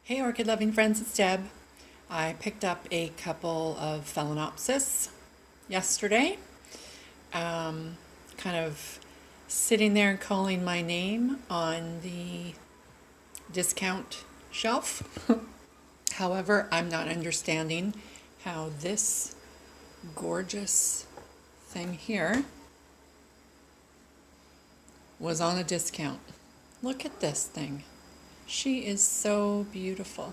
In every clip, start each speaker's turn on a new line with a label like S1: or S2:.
S1: Hey Orchid loving friends, it's Deb. I picked up a couple of phalaenopsis yesterday. Kind of sitting there and calling my name on the discount shelf. However, I'm not understanding how this gorgeous thing here was on a discount. Look at this thing. She is so beautiful.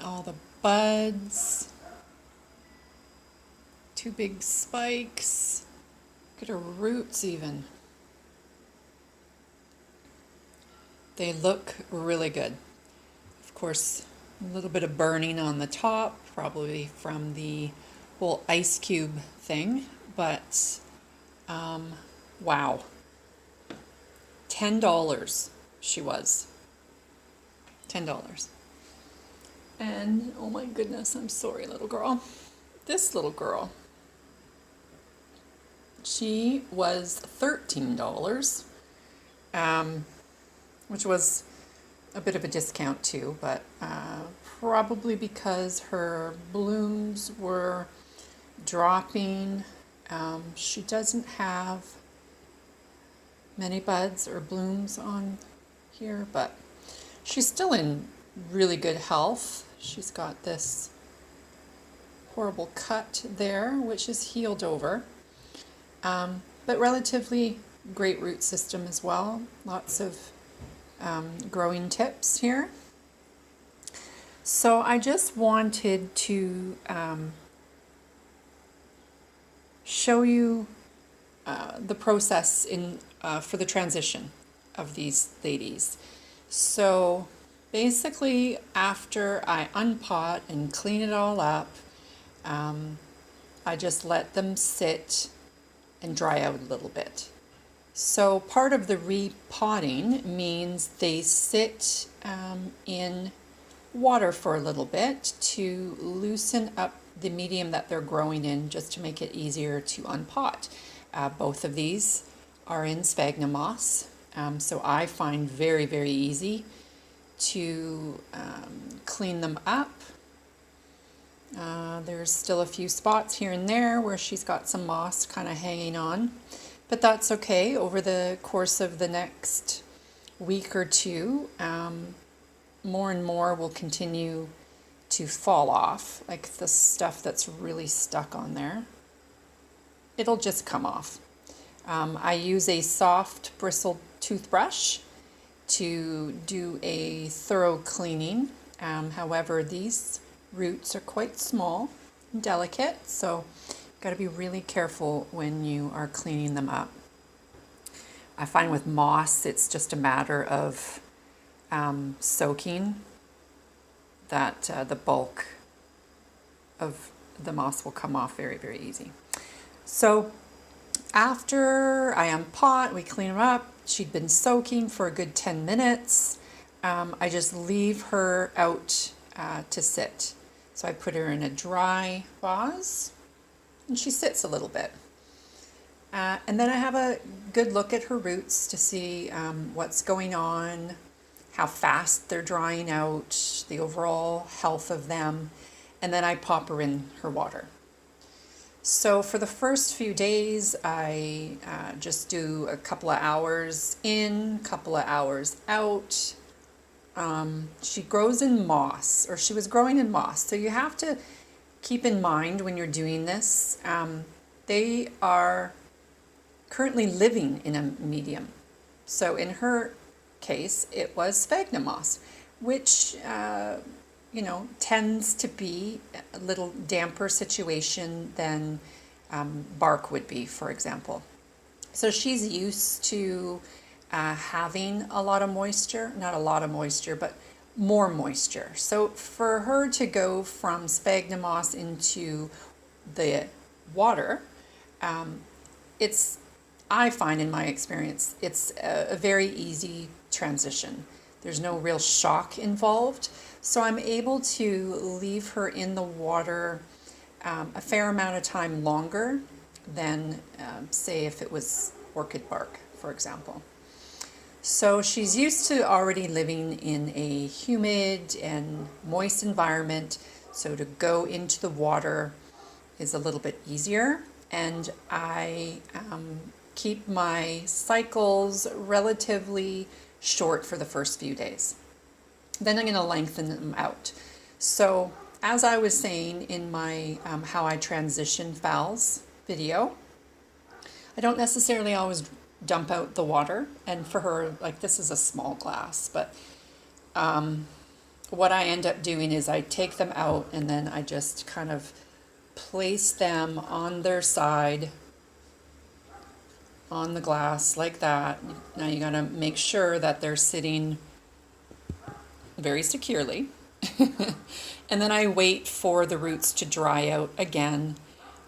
S1: All the buds, two big spikes. Look at her roots even. They look really good. Of course, a little bit of burning on the top, probably from the whole ice cube thing, but wow. $10 she was. $10. And oh my goodness, I'm sorry, little girl. This little girl, she was $13, which was a bit of a discount too, but probably because her blooms were dropping. She doesn't have many buds or blooms on here, but she's still in really good health. She's got this horrible cut there, which is healed over, but relatively great root system as well. Lots of growing tips here. So I just wanted to show you the process for the transition of these ladies. So basically, after I unpot and clean it all up, I just let them sit and dry out a little bit. So part of the repotting means they sit in water for a little bit to loosen up the medium that they're growing in, just to make it easier to unpot. Both of these are in sphagnum moss, so I find very, very easy to clean them up. There's still a few spots here and there where she's got some moss kind of hanging on, but that's okay. Over the course of the next week or two, more and more will continue to fall off, like the stuff that's really stuck on there. It'll just come off. I use a soft bristled toothbrush to do a thorough cleaning. However, these roots are quite small and delicate, so you've got to be really careful when you are cleaning them up. I find with moss, it's just a matter of soaking that the bulk of the moss will come off very, very easy. So after I unpot, we clean her up. She'd been soaking for a good 10 minutes. I just leave her out to sit. So I put her in a dry vase and she sits a little bit. And then I have a good look at her roots to see what's going on, how fast they're drying out, the overall health of them, and then I pop her in her water. So for the first few days, I just do a couple of hours in, couple of hours out. She grows in moss, or she was growing in moss. So you have to keep in mind when you're doing this, they are currently living in a medium. So in her case, it was sphagnum moss, which tends to be a little damper situation than bark would be, for example. So she's used to having a lot of moisture, not a lot of moisture, but more moisture. So for her to go from sphagnum moss into the water, I find in my experience, it's a very easy transition. There's no real shock involved. So I'm able to leave her in the water a fair amount of time longer than, say, if it was orchid bark, for example. So she's used to already living in a humid and moist environment, so to go into the water is a little bit easier. And I keep my cycles relatively short for the first few days. Then I'm going to lengthen them out. So as I was saying in my how I transition fowls video, I don't necessarily always dump out the water. And for her, like, this is a small glass, but what I end up doing is I take them out and then I just kind of place them on their side on the glass like that. Now you gotta make sure that they're sitting very securely. And then I wait for the roots to dry out again,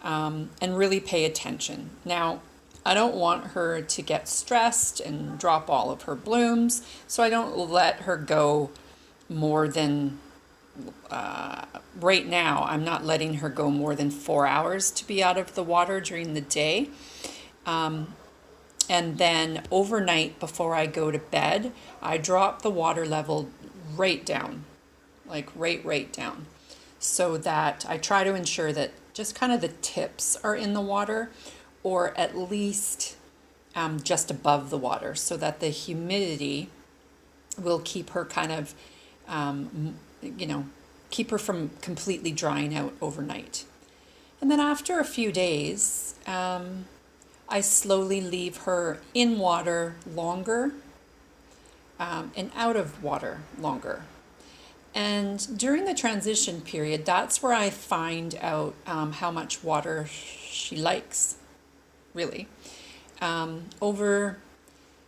S1: and really pay attention. Now, I don't want her to get stressed and drop all of her blooms, so I don't let her go more than, right now, I'm not letting her go more than 4 hours to be out of the water during the day. And then overnight, before I go to bed, I drop the water level right down, like right down, so that I try to ensure that just kind of the tips are in the water, or at least just above the water, so that the humidity will keep her kind of, keep her from completely drying out overnight. And then after a few days, I slowly leave her in water longer, and out of water longer. And during the transition period, that's where I find out how much water she likes, really. Over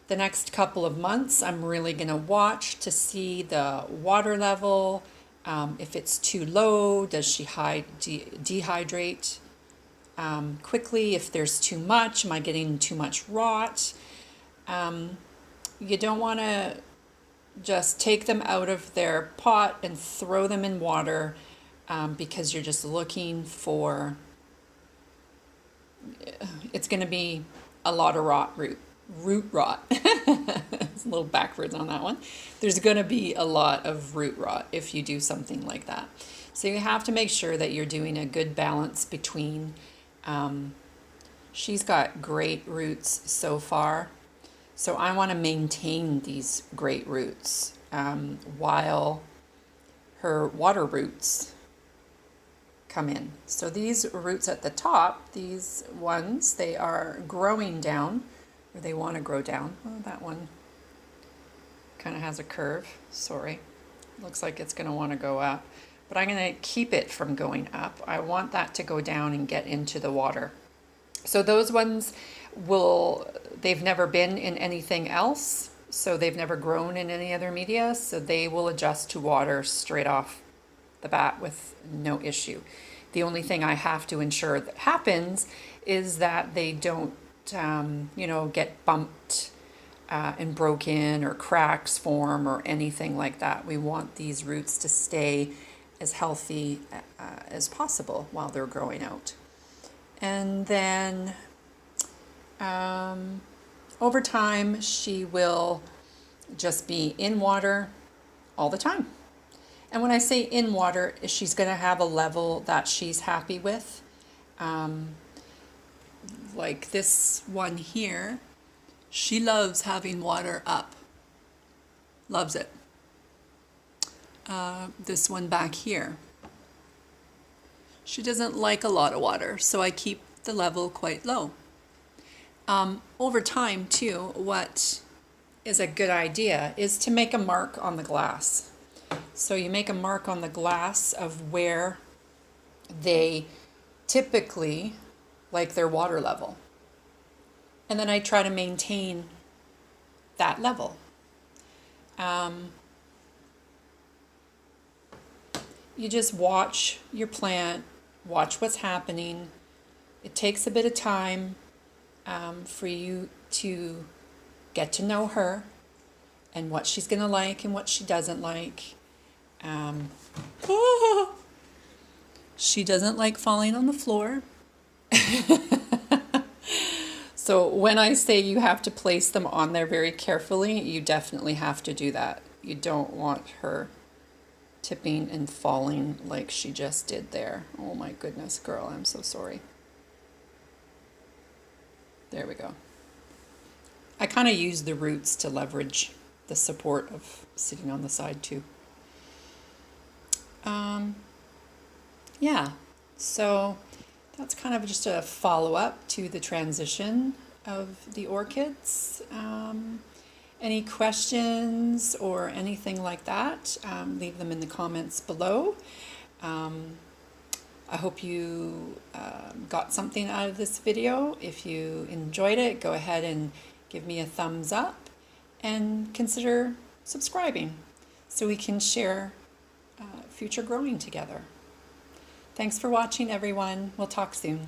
S1: the next couple of months, I'm really going to watch to see the water level. If it's too low, does she dehydrate quickly? If there's too much, am I getting too much rot? You don't want to just take them out of their pot and throw them in water, because you're just looking for, it's going to be a lot of root rot. It's a little backwards on that one. There's going to be a lot of root rot if you do something like that. So you have to make sure that you're doing a good balance between, she's got great roots so far, so I want to maintain these great roots while her water roots come in. So these roots at the top, these ones, they are growing down, or they want to grow down. Oh, that one kind of has a curve. Sorry. Looks like it's going to want to go up. But I'm going to keep it from going up. I want that to go down and get into the water. So those ones they've never been in anything else, so they've never grown in any other media, so they will adjust to water straight off the bat with no issue. The only thing I have to ensure that happens is that they don't, get bumped and broken, or cracks form or anything like that. We want these roots to stay as healthy as possible while they're growing out. And then over time, she will just be in water all the time. And when I say in water, she's going to have a level that she's happy with. Like this one here, she loves having water up. Loves it. This one back here, she doesn't like a lot of water, so I keep the level quite low. Over time, too, what is a good idea is to make a mark on the glass. So you make a mark on the glass of where they typically like their water level. And then I try to maintain that level. You just watch your plant, watch what's happening. It takes a bit of time for you to get to know her and what she's going to like and what she doesn't like. She doesn't like falling on the floor. So when I say you have to place them on there very carefully, you definitely have to do that. You don't want her tipping and falling like she just did there. Oh my goodness, girl, I'm so sorry. There we go. I kind of use the roots to leverage the support of sitting on the side too. Yeah, so that's kind of just a follow-up to the transition of the orchids. Any questions or anything like that, leave them in the comments below. I hope you got something out of this video. If you enjoyed it, go ahead and give me a thumbs up and consider subscribing so we can share future growing together. Thanks for watching, everyone. We'll talk soon.